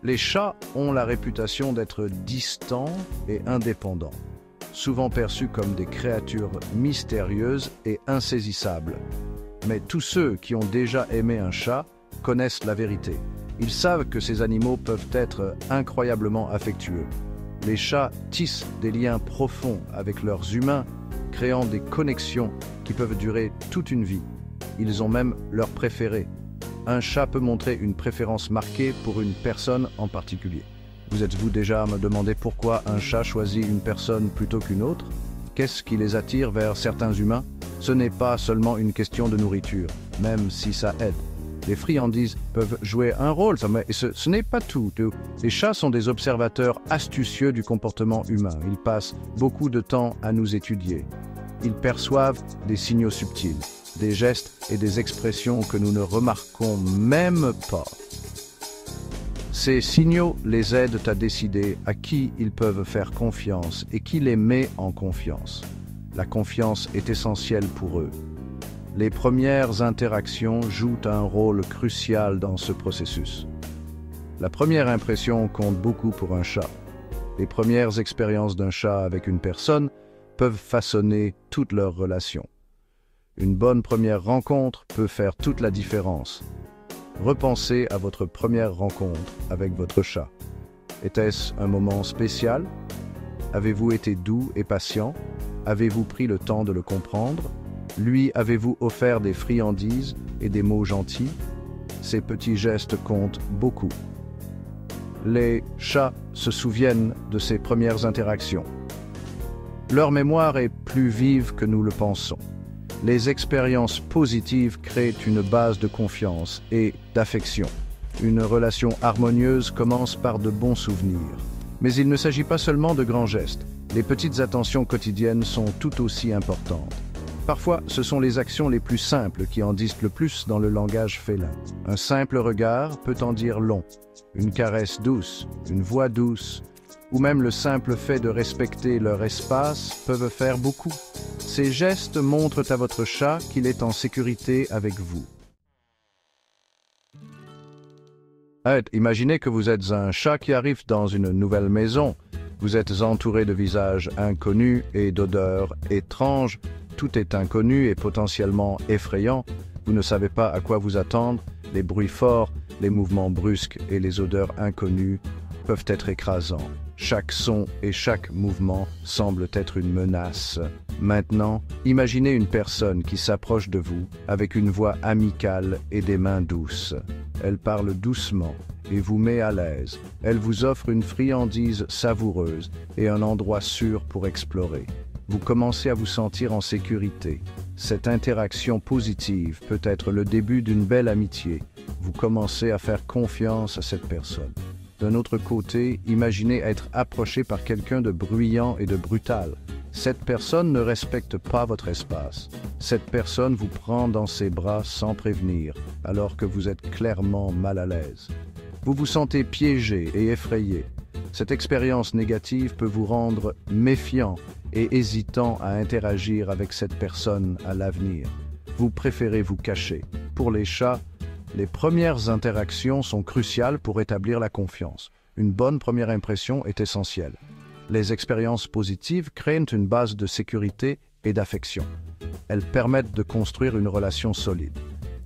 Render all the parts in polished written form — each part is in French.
Les chats ont la réputation d'être distants et indépendants, souvent perçus comme des créatures mystérieuses et insaisissables. Mais tous ceux qui ont déjà aimé un chat connaissent la vérité. Ils savent que ces animaux peuvent être incroyablement affectueux. Les chats tissent des liens profonds avec leurs humains, créant des connexions qui peuvent durer toute une vie. Ils ont même leur préféré. Un chat peut montrer une préférence marquée pour une personne en particulier. Vous êtes-vous déjà à me demander pourquoi un chat choisit une personne plutôt qu'une autre? Qu'est-ce qui les attire vers certains humains? Ce n'est pas seulement une question de nourriture, même si ça aide. Les friandises peuvent jouer un rôle, mais ce n'est pas tout. Les chats sont des observateurs astucieux du comportement humain. Ils passent beaucoup de temps à nous étudier. Ils perçoivent des signaux subtils, des gestes et des expressions que nous ne remarquons même pas. Ces signaux les aident à décider à qui ils peuvent faire confiance et qui les met en confiance. La confiance est essentielle pour eux. Les premières interactions jouent un rôle crucial dans ce processus. La première impression compte beaucoup pour un chat. Les premières expériences d'un chat avec une personne peuvent façonner toute leur relation. Une bonne première rencontre peut faire toute la différence. Repensez à votre première rencontre avec votre chat. Était-ce un moment spécial? Avez-vous été doux et patient? Avez-vous pris le temps de le comprendre? Lui, avez-vous offert des friandises et des mots gentils? Ces petits gestes comptent beaucoup. Les chats se souviennent de ces premières interactions. Leur mémoire est plus vive que nous le pensons. Les expériences positives créent une base de confiance et d'affection. Une relation harmonieuse commence par de bons souvenirs. Mais il ne s'agit pas seulement de grands gestes. Les petites attentions quotidiennes sont tout aussi importantes. Parfois, ce sont les actions les plus simples qui en disent le plus dans le langage félin. Un simple regard peut en dire long. Une caresse douce, une voix douce, ou même le simple fait de respecter leur espace peuvent faire beaucoup. Ces gestes montrent à votre chat qu'il est en sécurité avec vous. Imaginez que vous êtes un chat qui arrive dans une nouvelle maison. Vous êtes entouré de visages inconnus et d'odeurs étranges. Tout est inconnu et potentiellement effrayant. Vous ne savez pas à quoi vous attendre. Les bruits forts, les mouvements brusques et les odeurs inconnues peuvent être écrasants. Chaque son et chaque mouvement semblent être une menace. Maintenant, imaginez une personne qui s'approche de vous avec une voix amicale et des mains douces. Elle parle doucement et vous met à l'aise. Elle vous offre une friandise savoureuse et un endroit sûr pour explorer. Vous commencez à vous sentir en sécurité. Cette interaction positive peut être le début d'une belle amitié. Vous commencez à faire confiance à cette personne. D'un autre côté, imaginez être approché par quelqu'un de bruyant et de brutal. Cette personne ne respecte pas votre espace. Cette personne vous prend dans ses bras sans prévenir, alors que vous êtes clairement mal à l'aise. Vous vous sentez piégé et effrayé. Cette expérience négative peut vous rendre méfiant et hésitant à interagir avec cette personne à l'avenir. Vous préférez vous cacher. Pour les chats, les premières interactions sont cruciales pour établir la confiance. Une bonne première impression est essentielle. Les expériences positives créent une base de sécurité et d'affection. Elles permettent de construire une relation solide.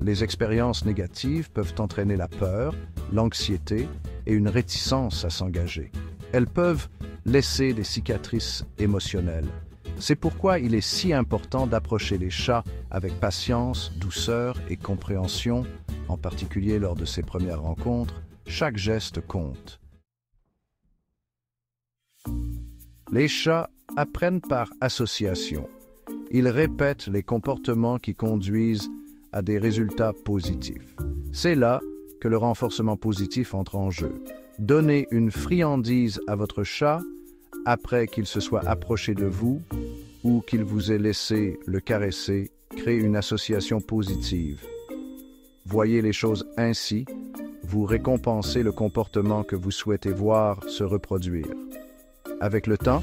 Les expériences négatives peuvent entraîner la peur, l'anxiété et une réticence à s'engager. Elles peuvent laisser des cicatrices émotionnelles. C'est pourquoi il est si important d'approcher les chats avec patience, douceur et compréhension, en particulier lors de ces premières rencontres. Chaque geste compte. Les chats apprennent par association. Ils répètent les comportements qui conduisent à des résultats positifs. C'est là que le renforcement positif entre en jeu. Donnez une friandise à votre chat après qu'il se soit approché de vous ou qu'il vous ait laissé le caresser, crée une association positive. Voyez les choses ainsi, vous récompensez le comportement que vous souhaitez voir se reproduire. Avec le temps,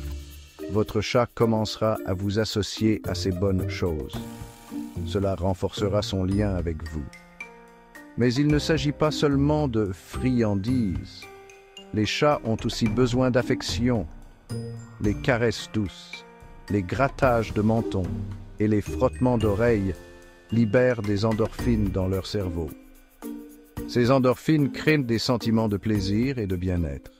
votre chat commencera à vous associer à ces bonnes choses. Cela renforcera son lien avec vous. Mais il ne s'agit pas seulement de friandises. Les chats ont aussi besoin d'affection. Les caresses douces, les grattages de menton et les frottements d'oreilles libèrent des endorphines dans leur cerveau. Ces endorphines créent des sentiments de plaisir et de bien-être.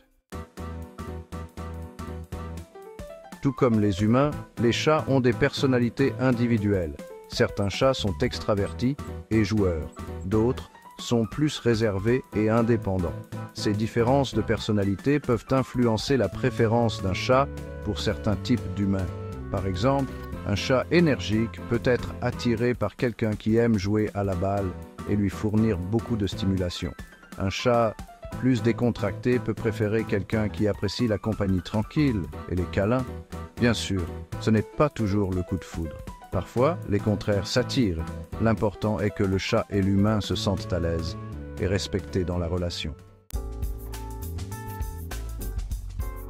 Tout comme les humains, les chats ont des personnalités individuelles. Certains chats sont extravertis et joueurs, d'autres sont plus réservés et indépendants. Ces différences de personnalité peuvent influencer la préférence d'un chat pour certains types d'humains. Par exemple, un chat énergique peut être attiré par quelqu'un qui aime jouer à la balle et lui fournir beaucoup de stimulation. Un chat plus décontracté peut préférer quelqu'un qui apprécie la compagnie tranquille et les câlins. Bien sûr, ce n'est pas toujours le coup de foudre. Parfois, les contraires s'attirent. L'important est que le chat et l'humain se sentent à l'aise et respectés dans la relation.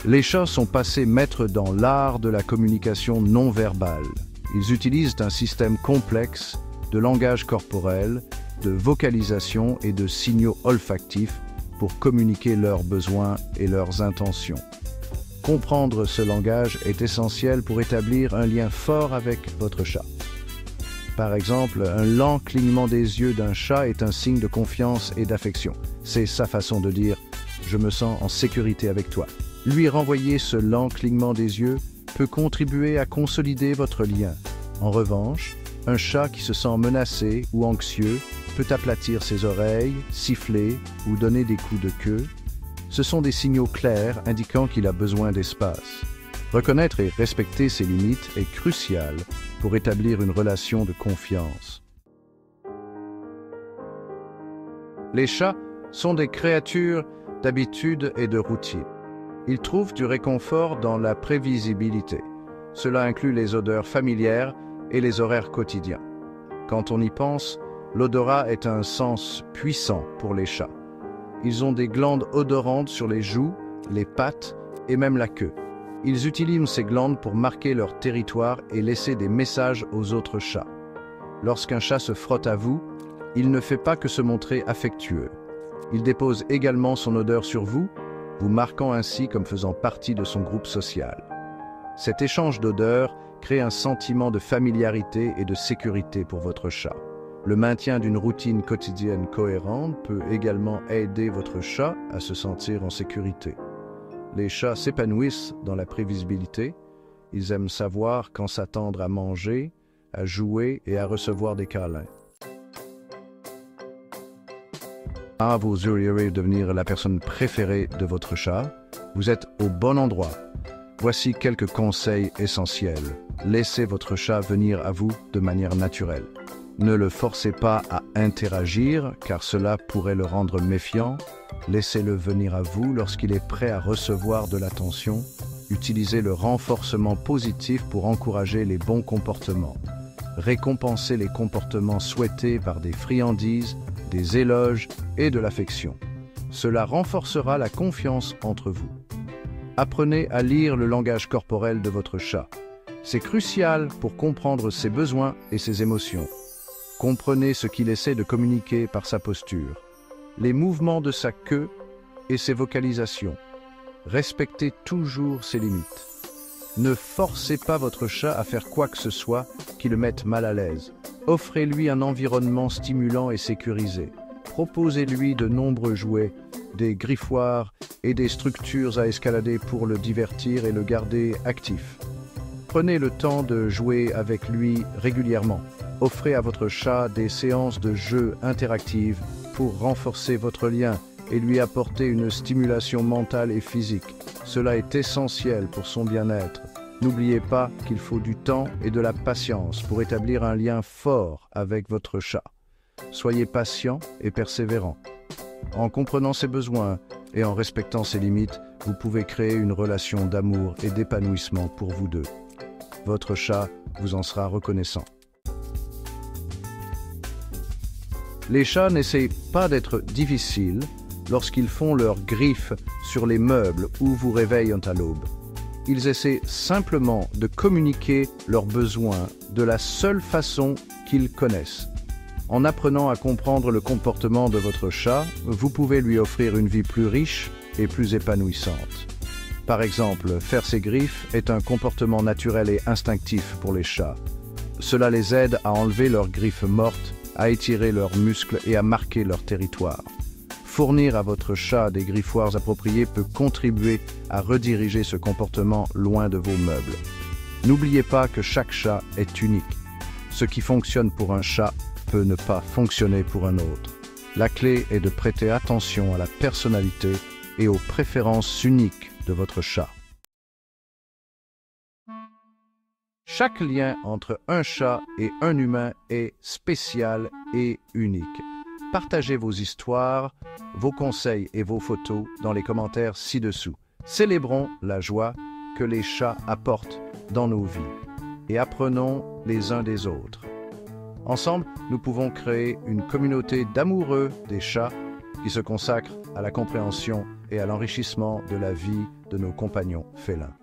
Les chats sont passés maîtres dans l'art de la communication non verbale. Ils utilisent un système complexe de langage corporel, de vocalisation et de signaux olfactifs pour communiquer leurs besoins et leurs intentions. Comprendre ce langage est essentiel pour établir un lien fort avec votre chat. Par exemple, un lent clignement des yeux d'un chat est un signe de confiance et d'affection. C'est sa façon de dire « je me sens en sécurité avec toi ». Lui renvoyer ce lent clignement des yeux peut contribuer à consolider votre lien. En revanche, un chat qui se sent menacé ou anxieux peut aplatir ses oreilles, siffler ou donner des coups de queue. Ce sont des signaux clairs indiquant qu'il a besoin d'espace. Reconnaître et respecter ses limites est crucial pour établir une relation de confiance. Les chats sont des créatures d'habitude et de routine. Ils trouvent du réconfort dans la prévisibilité. Cela inclut les odeurs familières et les horaires quotidiens. Quand on y pense, l'odorat est un sens puissant pour les chats. Ils ont des glandes odorantes sur les joues, les pattes et même la queue. Ils utilisent ces glandes pour marquer leur territoire et laisser des messages aux autres chats. Lorsqu'un chat se frotte à vous, il ne fait pas que se montrer affectueux. Il dépose également son odeur sur vous, vous marquant ainsi comme faisant partie de son groupe social. Cet échange d'odeurs crée un sentiment de familiarité et de sécurité pour votre chat. Le maintien d'une routine quotidienne cohérente peut également aider votre chat à se sentir en sécurité. Les chats s'épanouissent dans la prévisibilité. Ils aiment savoir quand s'attendre à manger, à jouer et à recevoir des câlins. Vous auriez devenir la personne préférée de votre chat. Vous êtes au bon endroit. Voici quelques conseils essentiels. Laissez votre chat venir à vous de manière naturelle. Ne le forcez pas à interagir, car cela pourrait le rendre méfiant. Laissez-le venir à vous lorsqu'il est prêt à recevoir de l'attention. Utilisez le renforcement positif pour encourager les bons comportements. Récompensez les comportements souhaités par des friandises, des éloges et de l'affection. Cela renforcera la confiance entre vous. Apprenez à lire le langage corporel de votre chat. C'est crucial pour comprendre ses besoins et ses émotions. Comprenez ce qu'il essaie de communiquer par sa posture, les mouvements de sa queue et ses vocalisations. Respectez toujours ses limites. Ne forcez pas votre chat à faire quoi que ce soit qui le mette mal à l'aise. Offrez-lui un environnement stimulant et sécurisé. Proposez-lui de nombreux jouets, des griffoirs et des structures à escalader pour le divertir et le garder actif. Prenez le temps de jouer avec lui régulièrement. Offrez à votre chat des séances de jeux interactives pour renforcer votre lien et lui apporter une stimulation mentale et physique. Cela est essentiel pour son bien-être. N'oubliez pas qu'il faut du temps et de la patience pour établir un lien fort avec votre chat. Soyez patient et persévérant. En comprenant ses besoins et en respectant ses limites, vous pouvez créer une relation d'amour et d'épanouissement pour vous deux. Votre chat vous en sera reconnaissant. Les chats n'essayent pas d'être difficiles lorsqu'ils font leurs griffes sur les meubles ou vous réveillent à l'aube. Ils essaient simplement de communiquer leurs besoins de la seule façon qu'ils connaissent. En apprenant à comprendre le comportement de votre chat, vous pouvez lui offrir une vie plus riche et plus épanouissante. Par exemple, faire ses griffes est un comportement naturel et instinctif pour les chats. Cela les aide à enlever leurs griffes mortes, à étirer leurs muscles et à marquer leur territoire. Fournir à votre chat des griffoirs appropriés peut contribuer à rediriger ce comportement loin de vos meubles. N'oubliez pas que chaque chat est unique. Ce qui fonctionne pour un chat peut ne pas fonctionner pour un autre. La clé est de prêter attention à la personnalité et aux préférences uniques de votre chat. Chaque lien entre un chat et un humain est spécial et unique. Partagez vos histoires, vos conseils et vos photos dans les commentaires ci-dessous. Célébrons la joie que les chats apportent dans nos vies et apprenons les uns des autres. Ensemble, nous pouvons créer une communauté d'amoureux des chats qui se consacrent à la compréhension et à l'enrichissement de la vie de nos compagnons félins.